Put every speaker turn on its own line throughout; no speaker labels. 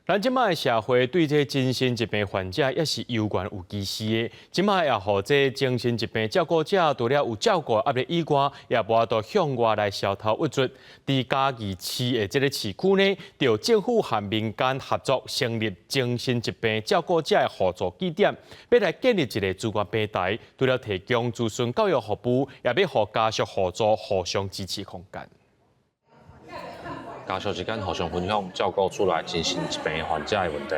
咱即摆社会对这精神疾病患者也是有关有歧视的。即摆也互这精神疾病照顾者除了有照顾压力以外，也无法度向外来消头物质。伫嘉义市的这个市区呢，就政府和民间合作成立精神疾病照顾者的互助据点，要来建立一个资源平台，除了提供资讯教育服务，也要互家属互助、互相支持空间。
家属之间互相分享照顾厝内精神疾病患者的问题。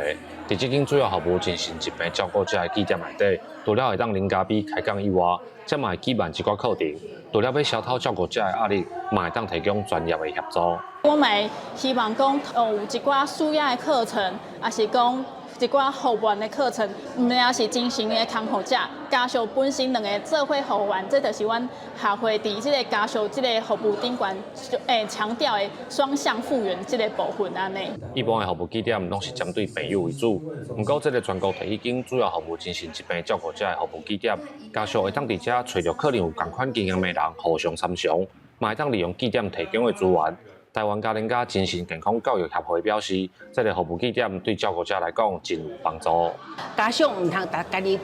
伫即间主要服务精神疾病照顾者的据点内底，除了会当零嘉宾开讲以外，则嘛会举办一寡课程，除了要消透照顾者的压力，嘛会当提供专业的协助。
我们希望讲有一寡舒压的课程，也是讲一寡护援的课程，毋免是精神的康复者，家属本身两个做伙护援，这就是阮协会伫即个家属即个服务顶悬强调的双向复原即个部分安尼。
一般的服务据点拢是针对朋友为主，不过这个全国第一间主要服务精神疾病照顾者的服务据点，家属会当伫遮找着可能有同款经验的人互相参详，嘛会当利用据点提供的资源。 台湾家庭甲精神健康教育协会表示，这个服务据点对照顾者来讲真有帮助。
家属唔通家己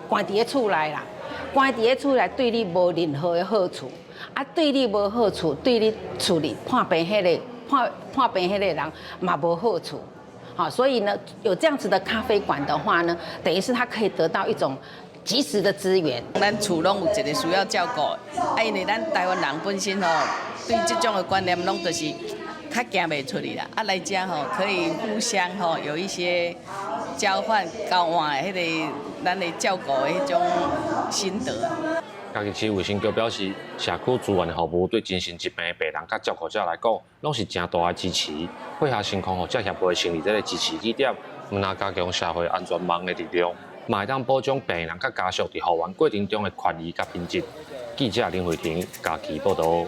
关伫个厝内啦，关伫个厝内对你无任何的好处，啊对你无好处，对你厝里看病迄个人嘛无好处。好，所以呢，有这样子的咖啡馆的话呢，等于是他可以得到一种 及时的资源，
咱厝拢有一个需要照顾的，因为咱台湾人本身对这种的观念拢就是较行袂出去啦。来遮可以互相有一些交换交换的咱的照顾的迄种心得。
嘉义市卫生局表示，社区资源的服务对精神疾病的病人甲照顾者来讲，拢是真大的支持。配合心康复者协会成立这个支持据点，毋但加强社会安全网的力量。 嘛会当保障病人甲家属伫护援过程中的权益甲品质。记者林慧婷，嘉义报道。